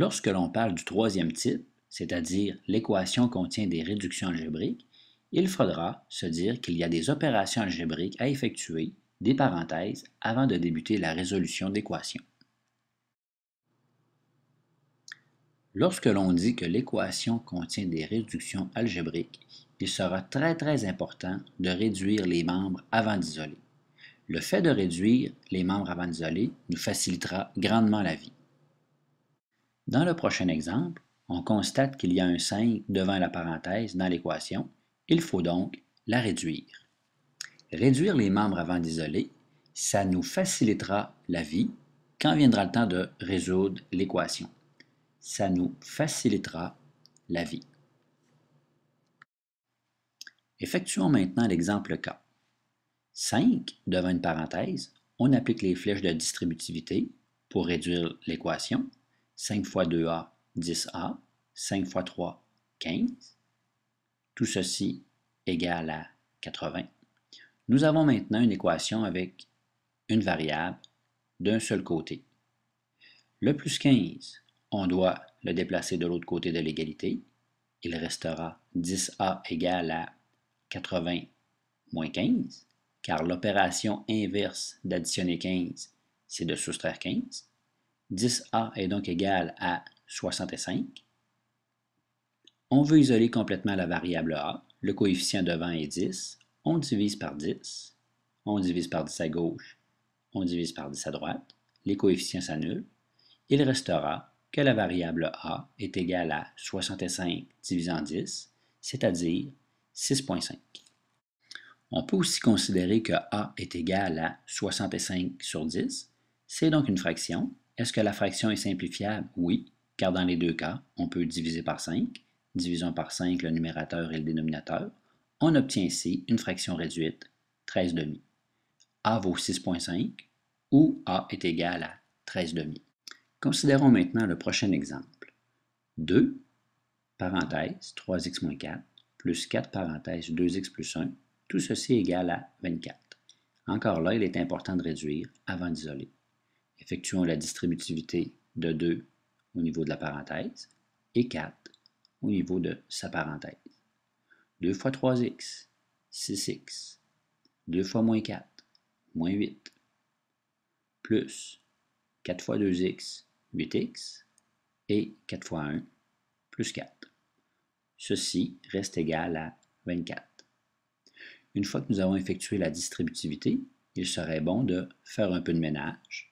Lorsque l'on parle du troisième type, c'est-à-dire l'équation contient des réductions algébriques, il faudra se dire qu'il y a des opérations algébriques à effectuer, des parenthèses, avant de débuter la résolution d'équations. Lorsque l'on dit que l'équation contient des réductions algébriques, il sera très important de réduire les membres avant d'isoler. Le fait de réduire les membres avant d'isoler nous facilitera grandement la vie. Dans le prochain exemple, on constate qu'il y a un 5 devant la parenthèse dans l'équation. Il faut donc la réduire. Réduire les membres avant d'isoler, ça nous facilitera la vie quand viendra le temps de résoudre l'équation. Ça nous facilitera la vie. Effectuons maintenant l'exemple K. 5 devant une parenthèse, on applique les flèches de distributivité pour réduire l'équation. 5 fois 2a, 10a. 5 fois 3, 15. Tout ceci égale à 80. Nous avons maintenant une équation avec une variable d'un seul côté. Le plus 15, on doit le déplacer de l'autre côté de l'égalité. Il restera 10a égale à 80 moins 15, car l'opération inverse d'additionner 15, c'est de soustraire 15. 10a est donc égal à 65. On veut isoler complètement la variable a. Le coefficient devant est 10. On divise par 10. On divise par 10 à gauche. On divise par 10 à droite. Les coefficients s'annulent. Il restera que la variable a est égale à 65 divisé en 10, c'est-à-dire 6,5. On peut aussi considérer que a est égal à 65 sur 10. C'est donc une fraction. Est-ce que la fraction est simplifiable? Oui, car dans les deux cas, on peut diviser par 5. Divisons par 5 le numérateur et le dénominateur. On obtient ici une fraction réduite, 13,5. A vaut 6,5 ou A est égal à 13,5. Considérons maintenant le prochain exemple. 2, parenthèse, 3x moins 4, plus 4, parenthèse, 2x plus 1, tout ceci est égal à 24. Encore là, il est important de réduire avant d'isoler. Effectuons la distributivité de 2 au niveau de la parenthèse et 4 au niveau de sa parenthèse. 2 fois 3x, 6x. 2 fois moins 4, moins 8. Plus 4 fois 2x, 8x. Et 4 fois 1, plus 4. Ceci reste égal à 24. Une fois que nous avons effectué la distributivité, il serait bon de faire un peu de ménage.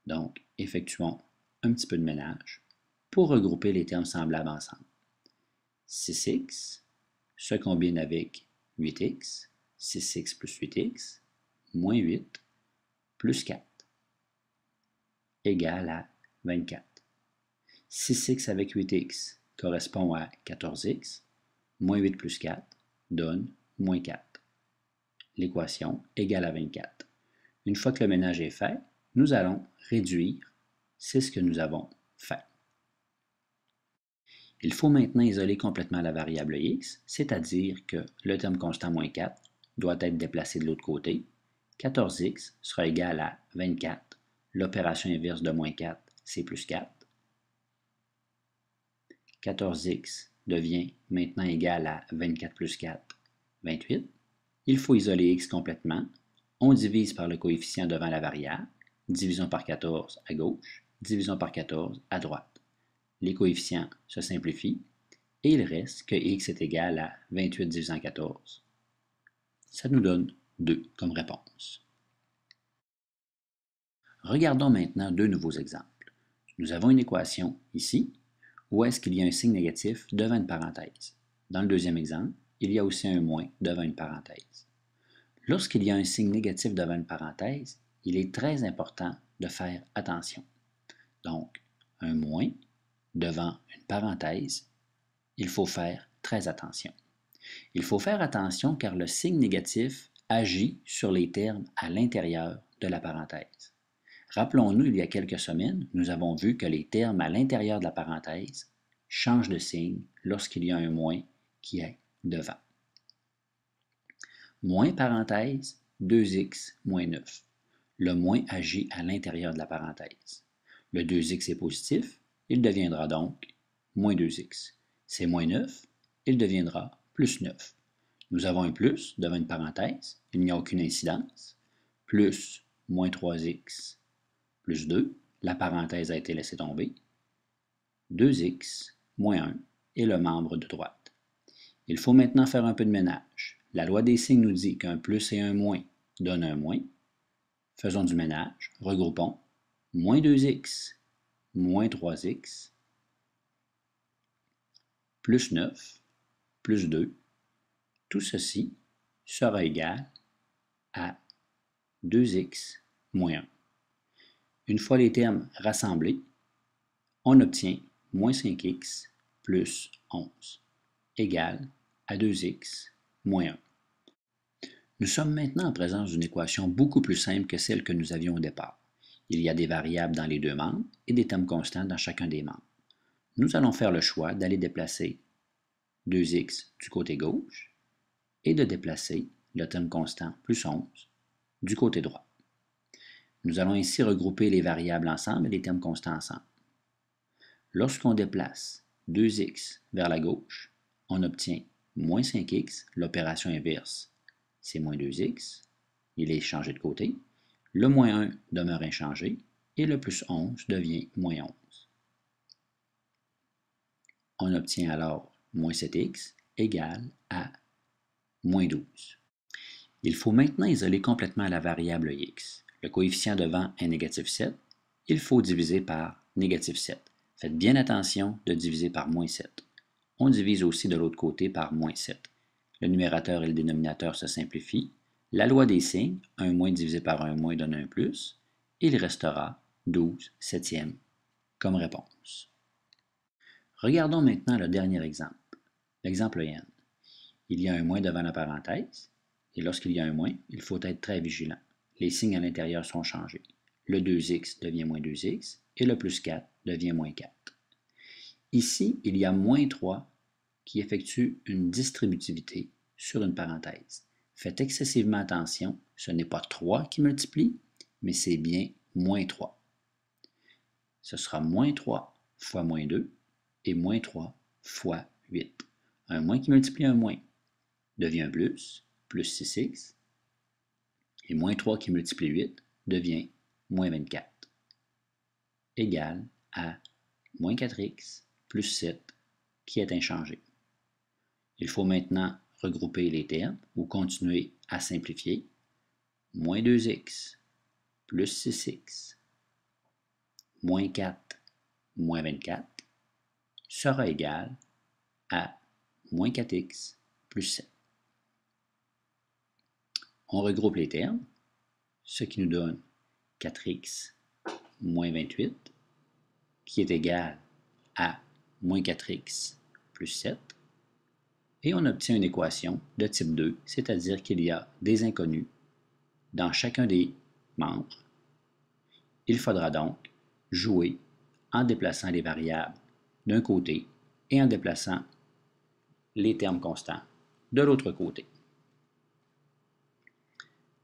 Donc, effectuons un petit peu de ménage pour regrouper les termes semblables ensemble. 6x se combine avec 8x, 6x plus 8x, moins 8, plus 4, égale à 24. 6x avec 8x correspond à 14x, moins 8 plus 4 donne moins 4. L'équation égale à 24. Une fois que le ménage est fait, nous allons réduire. C'est ce que nous avons fait. Il faut maintenant isoler complètement la variable x, c'est-à-dire que le terme constant moins 4 doit être déplacé de l'autre côté. 14x sera égal à 24. L'opération inverse de moins 4, c'est plus 4. 14x devient maintenant égal à 24 plus 4, 28. Il faut isoler x complètement. On divise par le coefficient devant la variable. Divisons par 14 à gauche. Divisons par 14 à droite. Les coefficients se simplifient et il reste que x est égal à 28 divisé en 14. Ça nous donne 2 comme réponse. Regardons maintenant deux nouveaux exemples. Nous avons une équation ici où est-ce qu'il y a un signe négatif devant une parenthèse. Dans le deuxième exemple, il y a aussi un moins devant une parenthèse. Lorsqu'il y a un signe négatif devant une parenthèse, il est très important de faire attention. Donc, un moins devant une parenthèse, il faut faire très attention. Il faut faire attention car le signe négatif agit sur les termes à l'intérieur de la parenthèse. Rappelons-nous, il y a quelques semaines, nous avons vu que les termes à l'intérieur de la parenthèse changent de signe lorsqu'il y a un moins qui est devant. Moins parenthèse, 2x moins 9. Le moins agit à l'intérieur de la parenthèse. Le 2x est positif il deviendra donc moins 2x. C'est moins 9, il deviendra plus 9. Nous avons un plus devant une parenthèse, il n'y a aucune incidence, plus moins 3x plus 2, la parenthèse a été laissée tomber, 2x moins 1 est le membre de droite. Il faut maintenant faire un peu de ménage. La loi des signes nous dit qu'un plus et un moins donnent un moins. Faisons du ménage, regroupons moins 2x moins 3x plus 9 plus 2. Tout ceci sera égal à 2x moins 1. Une fois les termes rassemblés, on obtient moins 5x plus 11 égale à 2x moins 1. Nous sommes maintenant en présence d'une équation beaucoup plus simple que celle que nous avions au départ. Il y a des variables dans les deux membres et des termes constants dans chacun des membres. Nous allons faire le choix d'aller déplacer 2x du côté gauche et de déplacer le terme constant plus 11 du côté droit. Nous allons ainsi regrouper les variables ensemble et les termes constants ensemble. Lorsqu'on déplace 2x vers la gauche, on obtient moins 5x, l'opération inverse, c'est moins 2x, il est changé de côté, le moins 1 demeure inchangé, et le plus 11 devient moins 11. On obtient alors moins 7x égale à moins 12. Il faut maintenant isoler complètement la variable x. Le coefficient devant est négatif 7, il faut diviser par négatif 7. Faites bien attention de diviser par moins 7. On divise aussi de l'autre côté par moins 7. Le numérateur et le dénominateur se simplifient. La loi des signes, un moins divisé par un moins donne un plus. Il restera 12 septièmes comme réponse. Regardons maintenant le dernier exemple, l'exemple n. Il y a un moins devant la parenthèse, et lorsqu'il y a un moins, il faut être très vigilant. Les signes à l'intérieur sont changés. Le 2x devient moins 2x, et le plus 4 devient moins 4. Ici, il y a moins 3 qui effectue une distributivité sur une parenthèse. Faites excessivement attention, ce n'est pas 3 qui multiplie, mais c'est bien moins 3. Ce sera moins 3 fois moins 2 et moins 3 fois 8. Un moins qui multiplie un moins devient plus 6x, et moins 3 qui multiplie 8 devient moins 24, égal à moins 4x plus 7 qui est inchangé. Il faut maintenant regrouper les termes ou continuer à simplifier. Moins 2x plus 6x moins 4 moins 24 sera égal à moins 4x plus 7. On regroupe les termes, ce qui nous donne 4x moins 28, qui est égal à moins 4x plus 7, et on obtient une équation de type 2, c'est-à-dire qu'il y a des inconnus dans chacun des membres. Il faudra donc jouer en déplaçant les variables d'un côté et en déplaçant les termes constants de l'autre côté.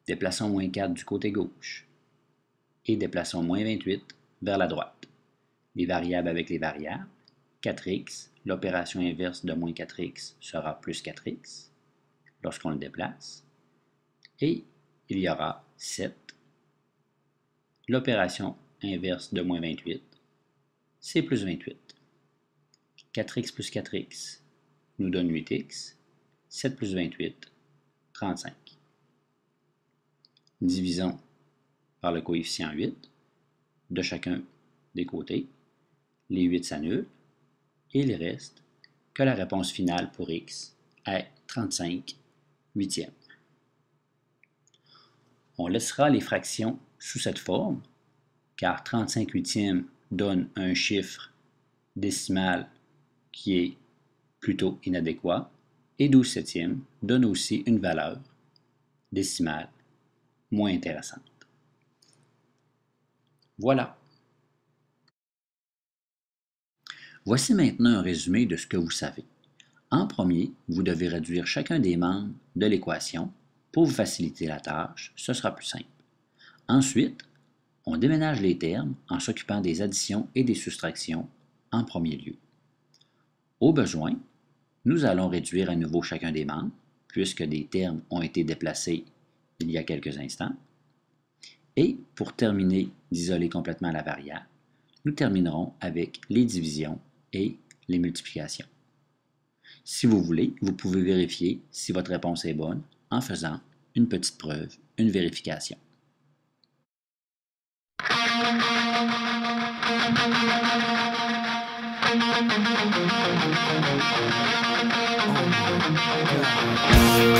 Déplaçons moins 4 du côté gauche et déplaçons moins 28 vers la droite. Les variables avec les variables, 4x, l'opération inverse de moins 4x sera plus 4x lorsqu'on le déplace, et il y aura 7. L'opération inverse de moins 28, c'est plus 28. 4x plus 4x nous donne 8x, 7 plus 28, 35. Divisons par le coefficient 8 de chacun des côtés. Les 8 s'annulent et il reste que la réponse finale pour x est 35 huitièmes. On laissera les fractions sous cette forme, car 35 huitièmes donne un chiffre décimal qui est plutôt inadéquat, et 12 septièmes donne aussi une valeur décimale moins intéressante. Voilà. Voici maintenant un résumé de ce que vous savez. En premier, vous devez réduire chacun des membres de l'équation. Pour vous faciliter la tâche, ce sera plus simple. Ensuite, on déménage les termes en s'occupant des additions et des soustractions en premier lieu. Au besoin, nous allons réduire à nouveau chacun des membres, puisque des termes ont été déplacés il y a quelques instants. Et pour terminer d'isoler complètement la variable, nous terminerons avec les divisions et les multiplications. Si vous voulez, vous pouvez vérifier si votre réponse est bonne en faisant une petite preuve, une vérification. Oh my God.